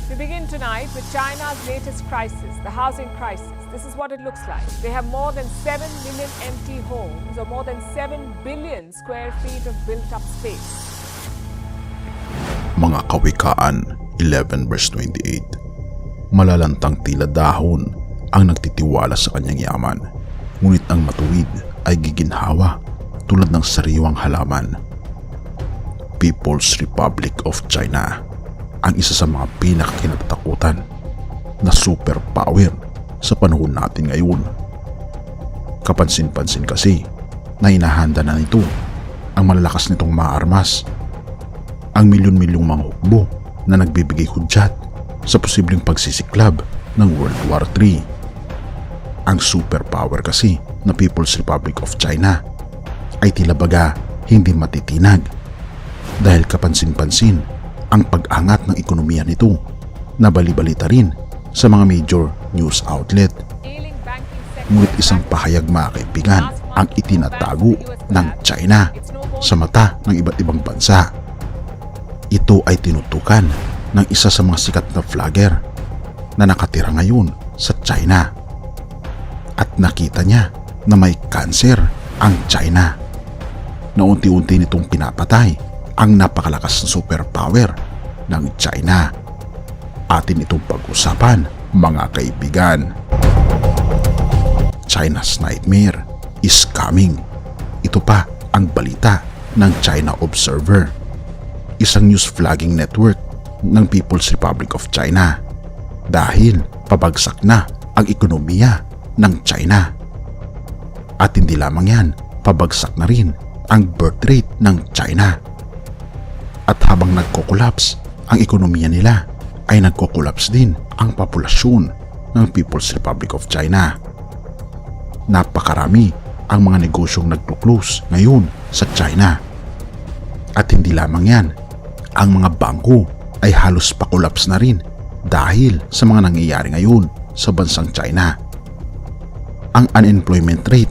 We begin tonight with China's latest crisis, the housing crisis. This is what it looks like. They have more than 7 million empty homes or more than 7 billion square feet of built-up space. Mga Kawikaan 11 verse 28. Malalantang tila dahon ang nagtitiwala sa kanyang yaman, ngunit ang matuwid ay giginhawa tulad ng sariwang halaman. People's Republic of China, ang isa sa mga pinakakinatatakutan na superpower sa panahon natin ngayon. Kapansin-pansin kasi na hinahanda na nito ang malalakas nitong mga armas, ang milyon-milyong mga hukbo na nagbibigay hudyat sa posibleng pagsisiklab ng World War III. Ang superpower kasi na People's Republic of China ay tila baga hindi matitinag dahil kapansin-pansin ang pag-angat ng ekonomiya nito na bali-balita rin sa mga major news outlet. Ngunit isang pahayag, mga kaibigan, ang itinatago ng China sa mata ng iba't ibang bansa. Ito ay tinutukan ng isa sa mga sikat na vlogger na nakatira ngayon sa China at nakita niya na may cancer ang China na unti-unti nitong pinapatay ang napakalakas na superpower ng China. Atin itong pag-usapan, mga kaibigan. China's nightmare is coming. Ito pa ang balita ng China Observer, isang news flagging network ng People's Republic of China, dahil pabagsak na ang ekonomiya ng China. At hindi lamang yan, pabagsak na rin ang birth rate ng China. At habang nagko-collapse ang ekonomiya nila, ay nagko-collapse din ang populasyon ng People's Republic of China. Napakarami ang mga negosyong nagko-close ngayon sa China. At hindi lamang yan, ang mga bangko ay halos pa-collapse na rin dahil sa mga nangyayari ngayon sa bansang China. Ang unemployment rate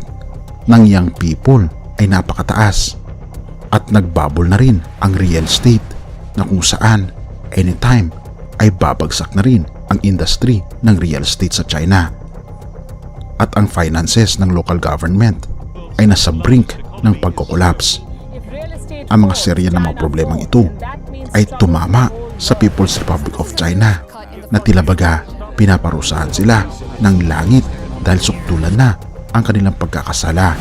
ng young people ay napakataas at nagbabol na rin ang real estate na kung saan anytime ay babagsak na rin ang industry ng real estate sa China. At ang finances ng local government ay nasa brink ng pagko-collapse. Ang mga serya ng mga problemang ito ay tumama sa People's Republic of China na tila baga pinaparusahan sila ng langit dahil suktulan na ang kanilang pagkakasala.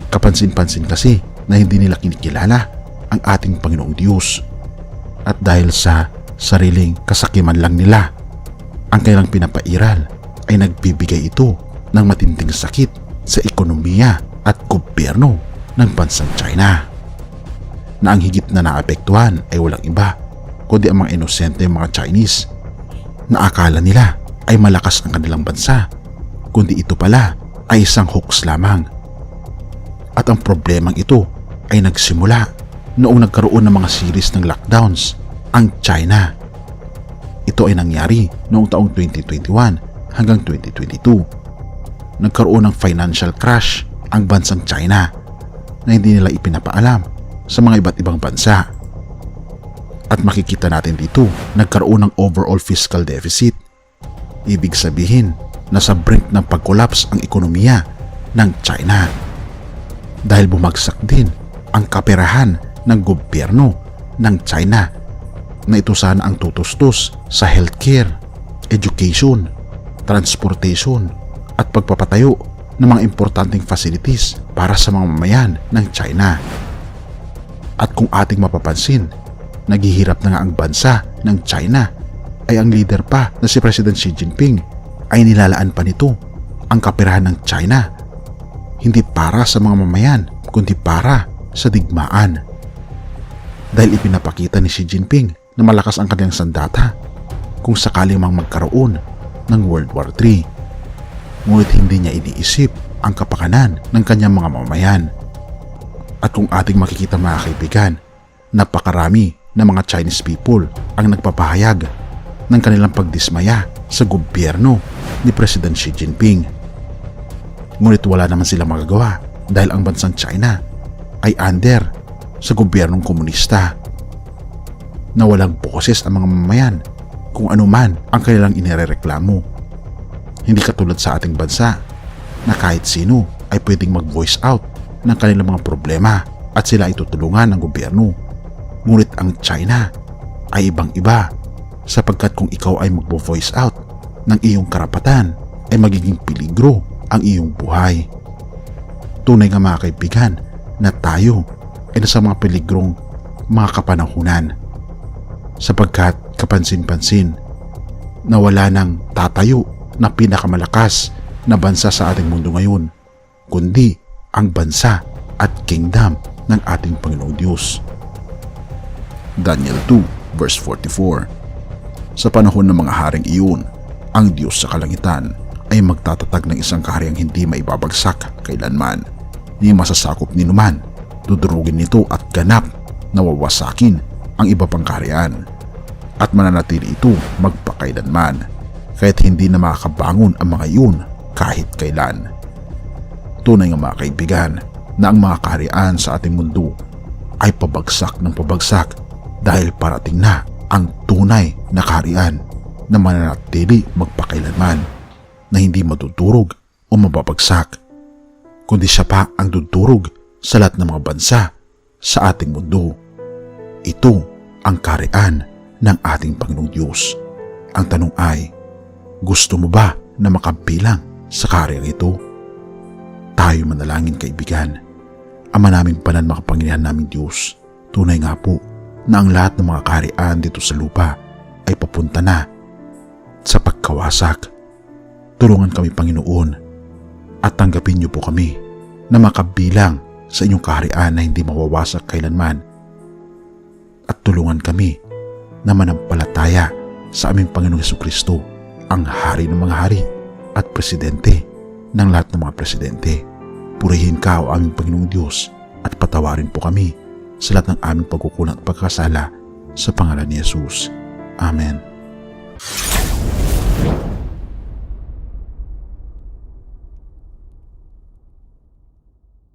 Kapansin-pansin kasi na hindi nila kinikilala ang ating Panginoong Diyos, at dahil sa sariling kasakiman lang nila ang kailang pinapairal ay nagbibigay ito ng matinding sakit sa ekonomiya at gobyerno ng bansang China, na ang higit na naapektuhan ay walang iba kundi ang mga inosente mga Chinese na akala nila ay malakas ang kanilang bansa, kundi ito pala ay isang hoax lamang. At ang problemang ito ay nagsimula noong nagkaroon ng mga series ng lockdowns ang China. Ito ay nangyari noong taong 2021 hanggang 2022. Nagkaroon ng financial crash ang bansang China na hindi nila ipinapaalam sa mga iba't ibang bansa. At makikita natin dito, nagkaroon ng overall fiscal deficit. Ibig sabihin, nasa brink ng pag-collapse ang ekonomiya ng China. Dahil bumagsak din ang kaperahan ng gobyerno ng China na ito sana ang tutustos sa healthcare, education, transportation at pagpapatayo ng mga importanteng facilities para sa mga mamayan ng China. At kung ating mapapansin, naghihirap na nga ang bansa ng China, ay ang leader pa na si President Xi Jinping ay nilalaan pa nito ang kaperahan ng China, hindi para sa mga mamayan kundi para sa digmaan. Dahil ipinapakita ni Xi Jinping na malakas ang kanyang sandata kung sakali mang magkaroon ng World War III. Ngunit hindi niya iniisip ang kapakanan ng kanyang mga mamayan. At kung ating makikita, mga kaibigan, napakarami na mga Chinese people ang nagpapahayag ng kanilang pagdismaya sa gobyerno ni President Xi Jinping. Ngunit wala naman silang magagawa dahil ang bansang China ay under sa gobyernong komunista na walang boses ang mga mamayan kung ano man ang kanilang inirereklamo. Hindi katulad sa ating bansa na kahit sino ay pwedeng mag-voice out ng kanilang mga problema at sila ay tutulungan ng gobyerno. Ngunit ang China ay ibang-iba sapagkat kung ikaw ay mag-voice out ng iyong karapatan ay magiging peligro ang iyong buhay. Tunay nga mga kaibigan na tayo ay nasa mga peligrong mga kapanahunan sapagkat kapansin-pansin na wala nang tatayo na pinakamalakas na bansa sa ating mundo ngayon kundi ang bansa at kingdom ng ating Panginoong Diyos. Daniel 2 verse 44. Sa panahon ng mga haring iyon, ang Diyos sa kalangitan ay magtatatag ng isang kahariang hindi maibabagsak kailanman. Ni masasakop ni numan, dudurugin nito at ganap na wawasakin ang iba pang kaharian. At mananatili ito magpakailanman, kahit hindi na makakabangon ang mga iyon kahit kailan. Tunay nga mga kaibigan na ang mga kaharian sa ating mundo ay pabagsak ng pabagsak dahil parating na ang tunay na kaharian na mananatili magpakailanman, na hindi madudurog o mababagsak, kundi siya pa ang dudurog sa lahat ng mga bansa sa ating mundo. Ito ang kaharian ng ating Panginoong Diyos. Ang tanong ay, gusto mo ba na makabilang sa kaharian ito? Tayo manalangin kaibigan. Ama naming Banal makapangyarihan naming Diyos, tunay nga po na ang lahat ng mga kaharian dito sa lupa ay papunta na sa pagkawasak. Tulungan kami Panginoon at tanggapin niyo po kami na makabilang sa inyong kaharian na hindi mawawasak kailanman. At tulungan kami na manampalataya sa aming Panginoong Jesucristo, ang hari ng mga hari at presidente ng lahat ng mga presidente. Purihin ka o aming Panginoong Diyos at patawarin po kami sa lahat ng aming pagkukulang at pagkasala sa pangalan ni Jesus. Amen.